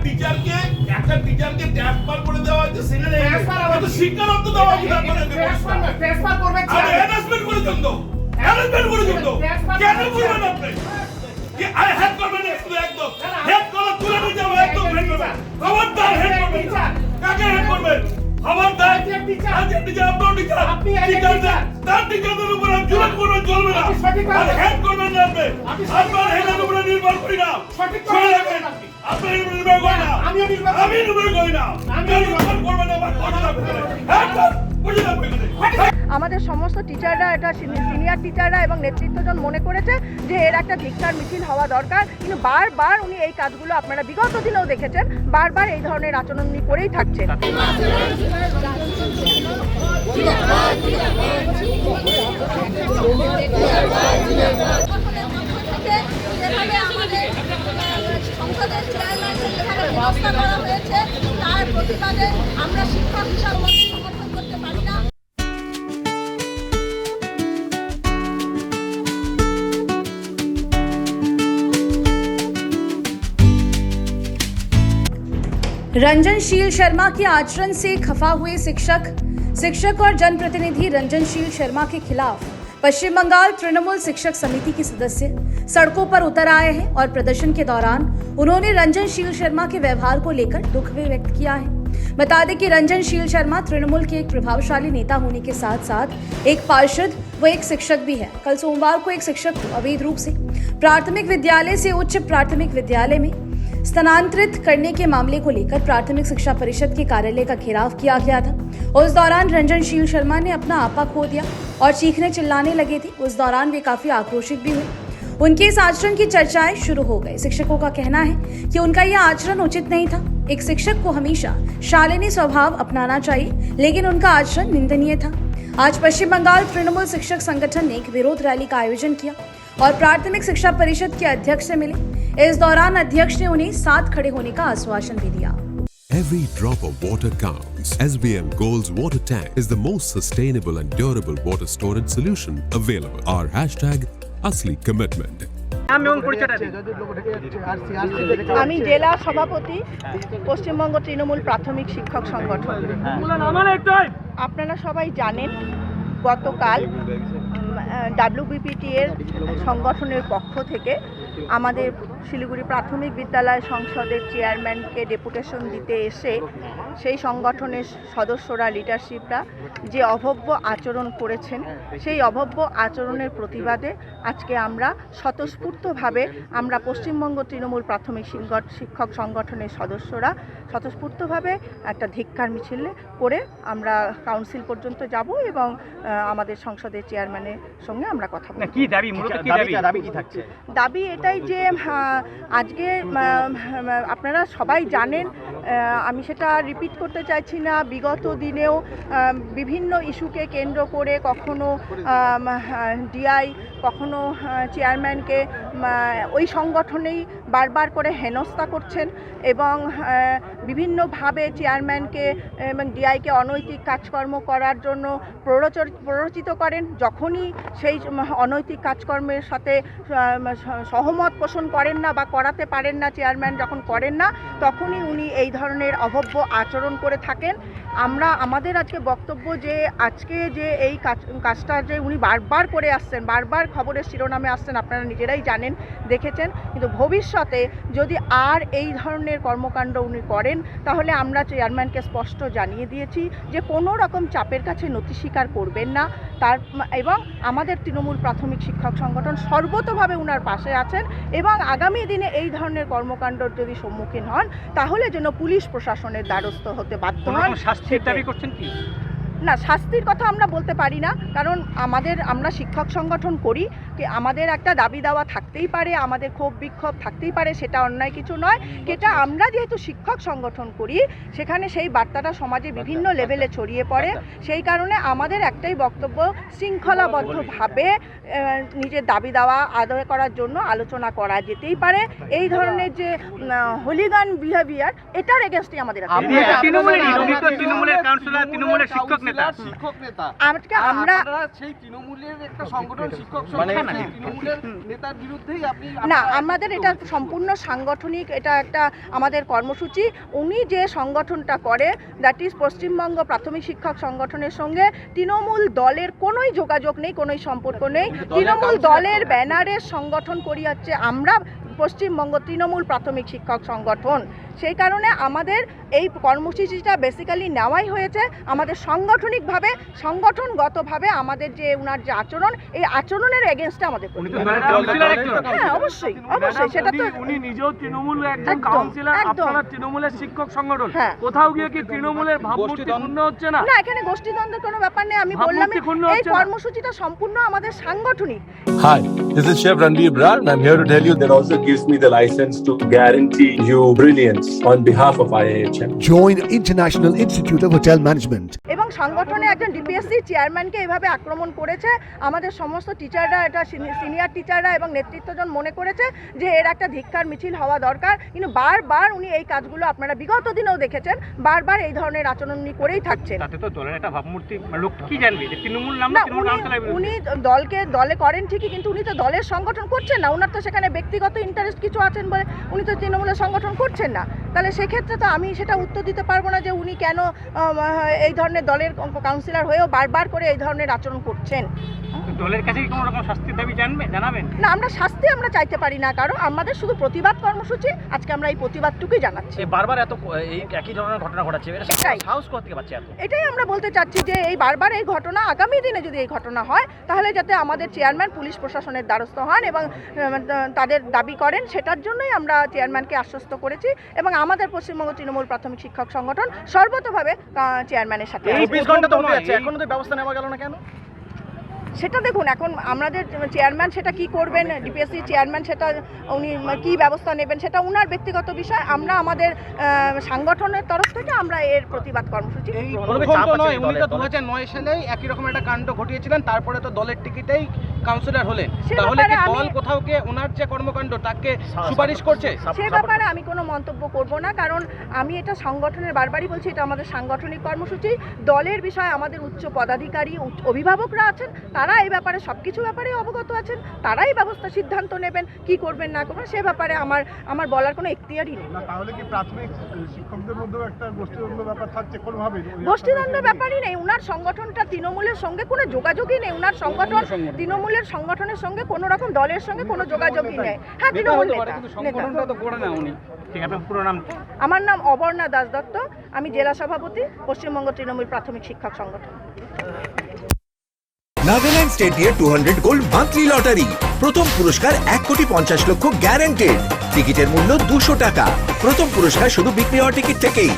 টিচারকে ট্রান্সফার করে দেওয়া হয়েছে, সেখানে শিক্ষার অর্থ দেওয়া হয়েছে, ট্রান্সফার করবে হ্যারাসমেন্ট করেছেন তো, হ্যারাসমেন্ট করেছেন তো, কেন করবেন আপনি? কি আই হেড করবেন একদম হেড করা তুলে নিয়ে যাবো, একদম হেড করবেন, খবরদার হেড করবেন, কাকে হেড করবেন? খবরদার টিচার আপনার টিচার তার টিচারদের উপর জুলুম করবেন চলবে না, আর হেড করবেন না আপনি, আপনার হেডের উপরে নির্ভর করি না, সঠিক করে রাখবেন, আপনি নির্ভর করি না, আমি নির্ভর করি না, নির্ভর করবেন না, আমার কথা বলবেন, হেড কর বুঝে না বুঝে। আমাদের সমস্ত টিচাররা, এটা সিনিয়র টিচাররা এবং নেতৃত্বজন মনে করেছে যে এর একটা ধিক্কার মিছিল হওয়া দরকার, কিন্তু বারবার উনি এই কাজগুলো আপনারা বিগত দিনেও দেখেছেন, বারবার এই ধরনের আচরণ উনি করেই থাকছেন। সংসদের চেয়ারম্যানকে যেভাবে ব্যবস্থা করা হয়েছে তার প্রতিবাদে আমরা শিক্ষক হিসাবে সমর্থন করতে পারি না। रंजनशील शर्मा के आचरण से खफा हुए शिक्षक और जनप्रतिनिधि रंजनशील शर्मा के खिलाफ पश्चिम बंगाल तृणमूल शिक्षक समिति के सदस्य सड़कों पर उतर आए हैं और प्रदर्शन के दौरान उन्होंने रंजनशील शर्मा के व्यवहार को लेकर दुख भी व्यक्त किया है। बता दें कि रंजनशील शर्मा तृणमूल के एक प्रभावशाली नेता होने के साथ साथ एक पार्षद व एक शिक्षक भी है। कल सोमवार को एक शिक्षक को अवैध रूप से प्राथमिक विद्यालय से उच्च प्राथमिक विद्यालय में स्थानांतरित करने के मामले को लेकर प्राथमिक शिक्षा परिषद के कार्यालय का घेराव किया गया था। उस दौरान रंजनशील शर्मा ने अपना आपा खो दिया और चीखने चिल्लाने लगे थे। उस दौरान वे काफी आक्रोशित भी हुए। उनके इस आचरण की चर्चाएं शुरू हो गई। शिक्षकों का कहना है कि उनका यह आचरण उचित नहीं था। एक शिक्षक को हमेशा शालीन स्वभाव अपनाना चाहिए, लेकिन उनका आचरण निंदनीय था। आज पश्चिम बंगाल तृणमूल शिक्षक संगठन ने एक विरोध रैली का आयोजन किया और प्राथमिक शिक्षा परिषद के अध्यक्ष से मिले। इस दौरान अध्यक्ष ने उन्हें साथ खड़े होने का आश्वासन भी दिया। Every drop of water counts. SBM Gold's water tank is the most sustainable and durable water storage solution available. Our hashtag Asli Commitment. আমি জেলা সভাপতি পশ্চিমবঙ্গ তৃণমূল প্রাথমিক শিক্ষক সংগঠন। আপনারা সবাই জানেন গতকাল WBPT এর সংগঠনের পক্ষ থেকে আমাদের শিলিগুড়ি প্রাথমিক বিদ্যালয় সংসদের চেয়ারম্যানকে ডেপুটেশন দিতে এসে সেই সংগঠনের সদস্যরা, লিডারশিপরা যে অভব্য আচরণ করেছেন, সেই অভব্য আচরণের প্রতিবাদে আজকে আমরা স্বতঃস্ফূর্তভাবে আমরা পশ্চিমবঙ্গ তৃণমূল প্রাথমিক শিক্ষক সংগঠনের সদস্যরা স্বতঃস্ফূর্তভাবে একটা ধিক্কার মিছিল করে আমরা কাউন্সিল পর্যন্ত যাব এবং আমাদের সংসদের চেয়ারম্যানের সঙ্গে আমরা কথা বলব। কি দাবি, মূলত কি দাবি কি থাকছে? দাবি এটাই যে আজকে আপনারা সবাই জানেন, আমি সেটা রিপিট করতে চাইছি না, বিগত দিনেও বিভিন্ন ইস্যুকে কেন্দ্র করে কখনো ডিআই, কখনো চেয়ারম্যানকে ওই সংগঠনেই বারবার করে হেনস্থা করছেন এবং বিভিন্নভাবে চেয়ারম্যানকে এবং ডিআইকে অনৈতিক কাজকর্ম করার জন্য প্ররোচিত করেন। যখনই সেই অনৈতিক কাজকর্মের সাথে সহমত পোষণ করেন না বা করাতে পারেন না, চেয়ারম্যান যখন করেন না, তখনই উনি এই ধরনের অভব্য আচরণ করে থাকেন। আমাদের আজকে বক্তব্য যে আজকে যে এই কাজটা যে উনি বারবার করে আসছেন, বারবার খবরের শিরোনামে আসছেন, আপনারা নিজেরাই জানেন, দেখেছেন, কিন্তু ভবিষ্যতে যদি আর এই ধরনের কর্মকাণ্ড উনি করেন তাহলে আমরা চেয়ারম্যানকে স্পষ্ট জানিয়ে দিয়েছি যে কোনো রকম চাপের কাছে নতি স্বীকার করবেন না এবং আমাদের তৃণমূল প্রাথমিক শিক্ষক সংগঠন সর্বতোভাবে উনার পাশে আছেন এবং আগামী দিনে এই ধরনের কর্মকাণ্ডর যদি সম্মুখীন হন তাহলে যেন পুলিশ প্রশাসনের দ্বারস্থ হতে বাধ্য হন। শাস্তির দাবি করছেন কি? না, শাস্তির কথা আমরা বলতে পারি না, কারণ আমরা শিক্ষক সংগঠন করি, কি আমাদের একটা দাবি দাওয়া থাকতেই পারে, আমাদের ক্ষোভ বিক্ষোভ থাকতেই পারে, সেটা অন্যায় কিছু নয়। যেটা আমরা যেহেতু শিক্ষক সংগঠন করি সেখানে সেই বার্তাটা সমাজে বিভিন্ন লেভেলে ছড়িয়ে পড়ে, সেই কারণে আমাদের একটাই বক্তব্য, শৃঙ্খলাবদ্ধভাবে নিজের দাবি দাওয়া আদায় করার জন্য আলোচনা করা যেতেই পারে। এই ধরনের যে হোলিগান বিহেভিয়ার, এটার এগেনস্টে আমাদের শিক্ষক নেতা। আজকে আমরা সেই তৃণমূলের একটা সংগঠন শিক্ষক সংগঠন নেতার বিরুদ্ধেই আপনি না, আমাদের এটা সম্পূর্ণ সাংগঠনিক, এটা একটা আমাদের কর্মসূচি। উনি যে সংগঠনটা করে, দ্যাট ইজ পশ্চিমবঙ্গ প্রাথমিক শিক্ষক সংগঠনের সঙ্গে তৃণমূল দলের কোনোই যোগাযোগ নেই, কোনোই সম্পর্ক নেই। তৃণমূল দলের ব্যানারের সংগঠন করি হচ্ছে আমরা পশ্চিমবঙ্গ তৃণমূল প্রাথমিক শিক্ষক সংগঠন। সেই কারণে আমাদের এই কর্মসূচিটা বেসিক্যালি নেওয়াই হয়েছে আমাদের সাংগঠনিকভাবে, সংগঠনগতভাবে আমাদের যে উনার যে আচরণ, এই আচরণের এগেনস্টে আমাদের হ্যাঁ অবশ্যই অবশ্যই, সেটা তো উনি নিজেও তৃণমূল একজন একদম, কাউন্সিলর, একদম। আপনারা তৃণমূলের শিক্ষক সংগঠন, হ্যাঁ। কোথাও গিয়ে কি তৃণমূলের ভাবমূর্তি ক্ষুণ্ণ হচ্ছে না? না, এখানে গোষ্ঠীদ্বন্দ্বের কোনো ব্যাপার নেই। আমি বললাম ভাবমূর্তি ক্ষুণ্ণ এই হচ্ছে না? কর্মসূচিটা সম্পূর্ণ আমাদের সাংগঠনিক। Hi, this is Chef Ranveer Brar and I'm here to tell you that also gives me the license to guarantee you brilliance on behalf of IIHM. Join International Institute of Hotel Management. এবং সংগঠনে একজন DPSC চেয়ারম্যানকে এভাবে আক্রমণ করেছে। আমাদের সমস্ত টিচাররা, এটা সিনিয়র টিচাররা এবং নেতৃত্বজন মনে করেছে যে এর একটা ধিক্কার মিছিল হওয়া দরকার, কিন্তু বারবার উনি এই কাজগুলো আপনারা বিগত দিনেও দেখেছেন, বারবার এই ধরনের আচরণ উনি করেই থাকছেন। তাতে তো দলের একটা ভাবমূর্তি লোক কি জানবে যে তৃণমূল নাম না, তৃণমূল কাউন্সিলর উনি দলে করেন ঠিকই, কিন্তু উনি তো দলের সংগঠন করছেন না। ওনার তো সেখানে ব্যক্তিগত ইন্টারেস্ট কিছু আছেন বলে উনি তো তৃণমূলের সংগঠন করছেন না। তাহলে সেক্ষেত্রে তো আমি সেটা উত্তর দিতে পারবো না যে উনি কেন এই ধরনের দলের কাউন্সিলর হয়েও বারবার করে এই ধরনের আচরণ করছেন। দলের কাছে কি কোনো রকম শাস্তির দাবি জানাবেন? না, আমরা শাস্তি আমরা চাইতে পারি না, কারণ আমাদের শুধু প্রতিবাদ কর্মসূচি। আজকে আমরা এই প্রতিবাদটুকুই জানাচ্ছি। বারবার এত এই একই ধরনের ঘটনা ঘটাচ্ছে, এটাই। সাহস কোথা থেকে পাচ্ছে এত? এটাই আমরা বলতে চাচ্ছি যে এই বারবার এই ঘটনা, আগামী দিনে যদি এই ঘটনা হয় তাহলে যাতে আমাদের চেয়ারম্যান পুলিশ প্রশাসনের দ্বারস্থ হন এবং তাদের দাবি করেন, সেটার জন্যই আমরা চেয়ারম্যানকে আশ্বস্ত করেছি এবং আমাদের পশ্চিমবঙ্গ তৃণমূল প্রাথমিক শিক্ষক সংগঠন সর্বতভাবে চেয়ারম্যানের সাথে আছে। 24 ঘন্টা তো হয়ে যাচ্ছে, এখনো তো ব্যবস্থা নেওয়া গেল না কেন? সেটা দেখুন, এখন আমাদের চেয়ারম্যান সেটা কি করবেন, ডিপিএসসি চেয়ারম্যান সেটা উনি কি ব্যবস্থা নেবেন সেটা উনার ব্যক্তিগত বিষয়। আমরা আমাদের সাংগঠনের তরফ থেকে আমরা এর প্রতিবাদ কর্মসূচি উনি তো 2009 সালে একই রকম একটা কাণ্ড ঘটিয়েছিলেন, তারপরে তো দলের টিকিটেই কাউন্সিলর হলেন। সে তাহলে কি ব্যাপারে দল কোথাও গিয়ে ওনার যে কর্মকাণ্ড তাকে সুপারিশ করছে? সে ব্যাপারে আমি কোনো মন্তব্য করব না, কারণ আমি এটা সংগঠনের, বারবারই বলছি, এটা আমাদের সাংগঠনিক কর্মসূচি। দলের বিষয়ে আমাদের উচ্চ পদাধিকারী, অভিভাবকরা আছেন, তারা এই ব্যাপারে সব কিছু ব্যাপারে অবগত আছেন, তারাই ব্যবস্থা সিদ্ধান্ত নেবেন কি করবেন না করবেন। সে ব্যাপারে আমার বলার কোনো এখতিয়ারই নেই। তাহলে কি প্রাথমিক শিক্ষকদের মধ্যেও একটা গোষ্ঠীদ্বন্দ্ব ব্যাপার থাকছে কোনোভাবে? গোষ্ঠীদ্বন্দ্ব ব্যাপারই নেই। উনার সংগঠনটা তৃণমূলের সঙ্গে কোনো যোগাযোগই নেই। উনার সংগঠন তৃণমূলের সংগঠনের সঙ্গে কোনো রকম দলের সঙ্গে কোনো যোগাযোগই নেই। হ্যাঁ, তৃণমূল নেতা। ঠিক, আপনার পুরো নাম? আমার নাম অবর্ণা দাস দত্ত, আমি জেলা সভাপতি পশ্চিমবঙ্গ তৃণমূল প্রাথমিক শিক্ষক সংগঠন। নাগাল্যান্ড স্টেট দিয়ে 200 গোল্ড মান্থলি লটারি, প্রথম পুরস্কার 1,50,00,000 গ্যারান্টেড। টিকিটের মূল্য 200 টাকা। প্রথম পুরস্কার শুধু বিক্রি হওয়া টিকিট থেকেই।